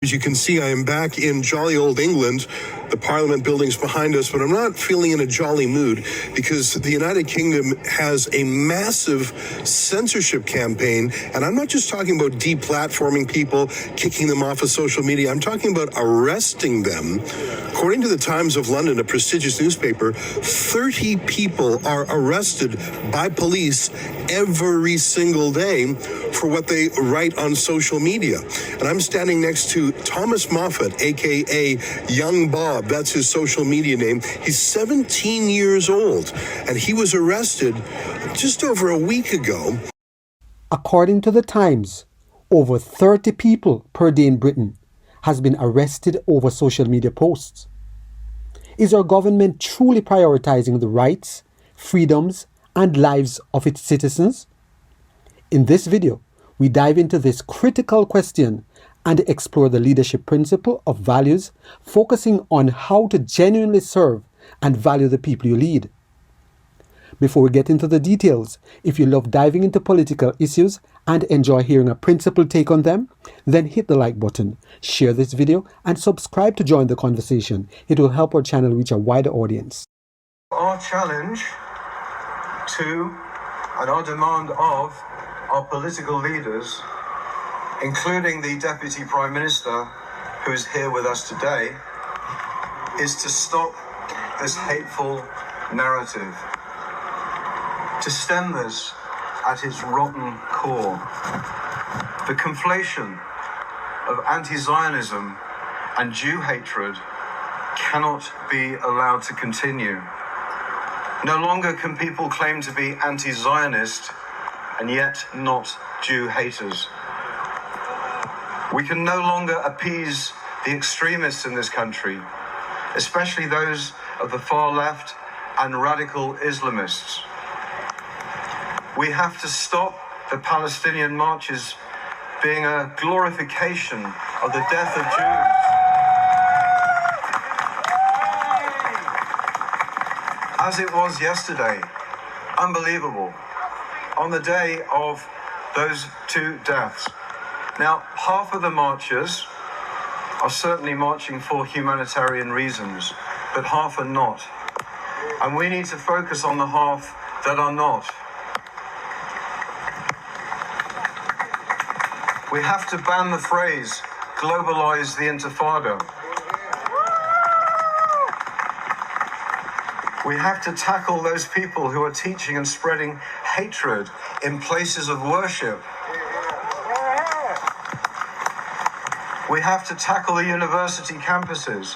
As you can see, I am back in jolly old England. The Parliament building's behind us, but I'm not feeling in a jolly mood because the United Kingdom has a massive censorship campaign. And I'm not just talking about deplatforming people, kicking them off of social media. I'm talking about arresting them. According to the Times of London, a prestigious newspaper, 30 people are arrested by police every single day for what they write on social media. And I'm standing next to Thomas Moffat, aka Young Bob. That's his social media name. He's 17 years old, and he was arrested just over a week ago. According to the Times, over 30 people per day in Britain has been arrested over social media posts. Is our government truly prioritizing the rights, freedoms, and lives of its citizens? In this video, we dive into this critical question and explore the leadership principle of values, focusing on how to genuinely serve and value the people you lead. Before we get into the details, if you love diving into political issues and enjoy hearing a principled take on them, then hit the like button, share this video, and subscribe to join the conversation. It will help our channel reach a wider audience. Our challenge to and our demand of our political leaders, including the Deputy Prime Minister, who is here with us today, is to stop this hateful narrative, to stem this at its rotten core. The conflation of anti-Zionism and Jew hatred cannot be allowed to continue. No longer can people claim to be anti-Zionist and yet not Jew haters. We can no longer appease the extremists in this country, especially those of the far left and radical Islamists. We have to stop the Palestinian marches being a glorification of the death of Jews. As it was yesterday, unbelievable, on the day of those two deaths. Now, half of the marchers are certainly marching for humanitarian reasons, but half are not. And we need to focus on the half that are not. We have to ban the phrase, globalize the Intifada. We have to tackle those people who are teaching and spreading hatred in places of worship. We have to tackle the university campuses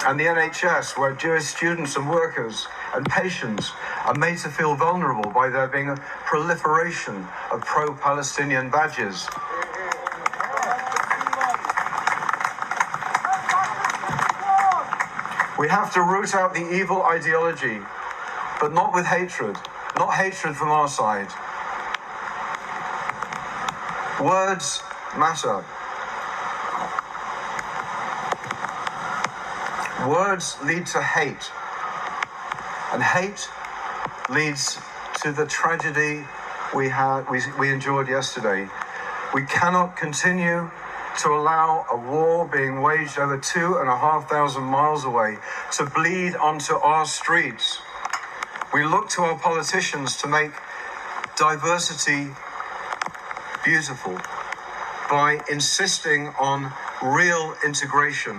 and the NHS, where Jewish students and workers and patients are made to feel vulnerable by there being a proliferation of pro-Palestinian badges. We have to root out the evil ideology, but not with hatred, not hatred from our side. Words matter. Words lead to hate, and hate leads to the tragedy we endured yesterday. We cannot continue to allow a war being waged over 2,500 miles away to bleed onto our streets. We look to our politicians to make diversity beautiful by insisting on real integration,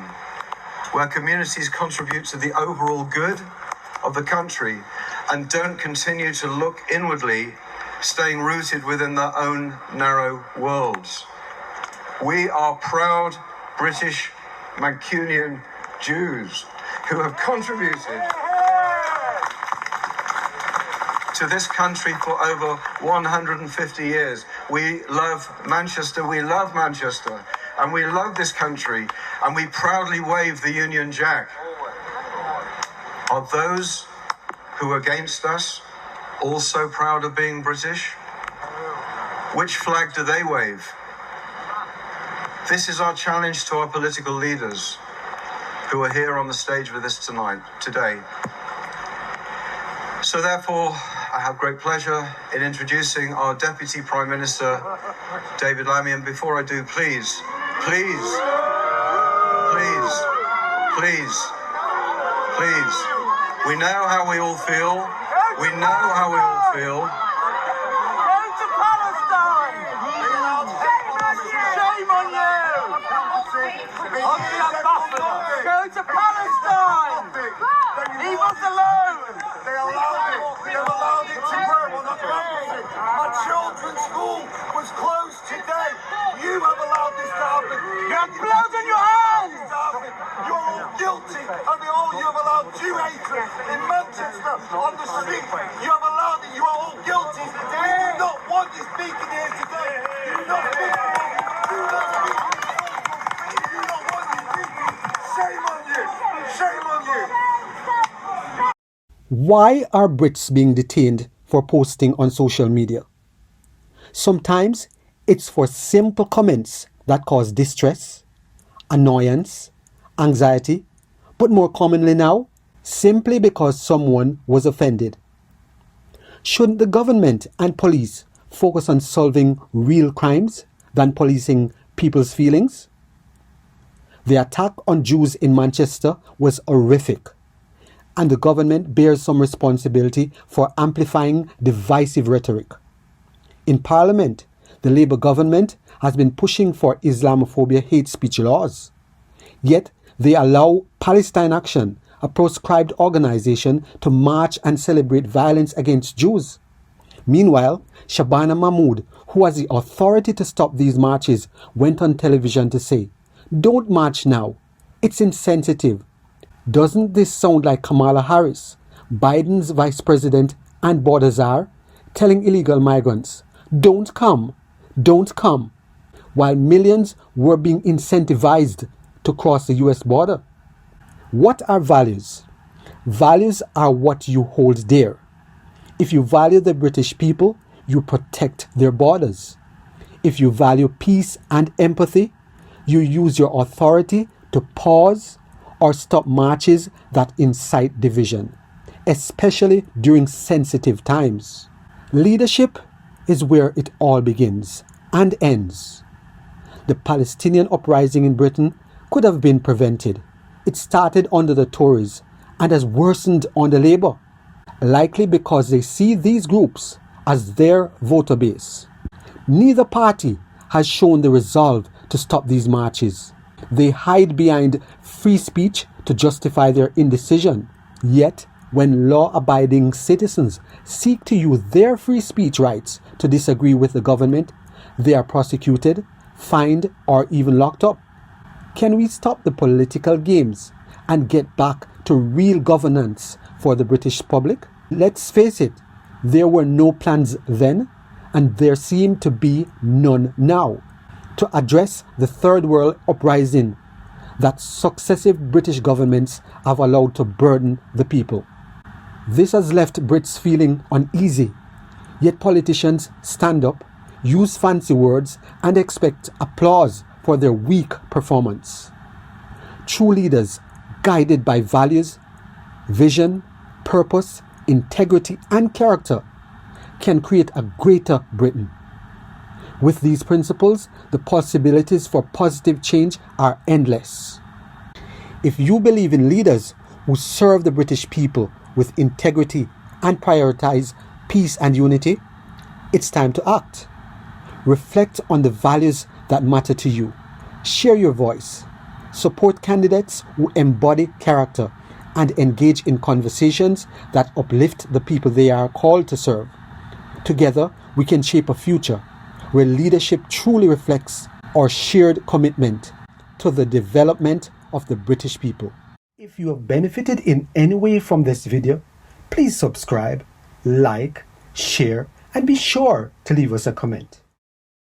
where communities contribute to the overall good of the country and don't continue to look inwardly, staying rooted within their own narrow worlds. We are proud British Mancunian Jews who have contributed to this country for over 150 years. We love Manchester, and we love this country, and we proudly wave the Union Jack. Are those who are against us also proud of being British? Which flag do they wave? This is our challenge to our political leaders who are here on the stage with us today. So therefore, I have great pleasure in introducing our Deputy Prime Minister, David Lammy. And before I do, please Please, please, please, please. We know how we all feel. We know how we all feel. Go to Palestine! Shame on you! On the ambassador! Go to Palestine! Leave us alone! They allowed it to work on the campus. My children's school was closed today. You have allowed this to happen. You have blood on your hands! You're all guilty of it all. You have allowed Jew hatred in Manchester on the street. You have allowed it. You are all guilty. We do not want you speaking here today. You do not speak. Do not speak. We do not want you speaking. Shame on you. Shame on you. Why are Brits being detained for posting on social media? Sometimes it's for simple comments that cause distress, annoyance, anxiety, but more commonly now, simply because someone was offended. Shouldn't the government and police focus on solving real crimes than policing people's feelings? The attack on Jews in Manchester was horrific, and the government bears some responsibility for amplifying divisive rhetoric. In Parliament, the Labour government has been pushing for Islamophobia hate speech laws. Yet, they allow Palestine Action, a proscribed organization, to march and celebrate violence against Jews. Meanwhile, Shabana Mahmoud, who has the authority to stop these marches, went on television to say, "Don't march now. It's insensitive." Doesn't this sound like Kamala Harris, Biden's vice president and Border Czar, telling illegal migrants, "Don't come, don't come," while millions were being incentivized to cross the US border? What are values? Values are what you hold dear. If you value the British people, you protect their borders. If you value peace and empathy, you use your authority to pause or stop marches that incite division, especially during sensitive times. Leadership is where it all begins and ends. The Palestinian uprising in Britain could have been prevented. It started under the Tories and has worsened under Labour, likely because they see these groups as their voter base. Neither party has shown the resolve to stop these marches. They hide behind free speech to justify their indecision. Yet, when law-abiding citizens seek to use their free speech rights to disagree with the government, they are prosecuted, fined, or even locked up. Can we stop the political games and get back to real governance for the British public? Let's face it, there were no plans then, and there seem to be none now, to address the third world uprising that successive British governments have allowed to burden the people. This has left Brits feeling uneasy, yet politicians stand up, use fancy words, and expect applause for their weak performance. True leaders, guided by values, vision, purpose, integrity, and character, can create a greater Britain. With these principles, the possibilities for positive change are endless. If you believe in leaders who serve the British people with integrity and prioritize peace and unity, it's time to act. Reflect on the values that matter to you. Share your voice. Support candidates who embody character and engage in conversations that uplift the people they are called to serve. Together, we can shape a future where leadership truly reflects our shared commitment to the development of the British people. If you have benefited in any way from this video, please subscribe, like, share, and be sure to leave us a comment.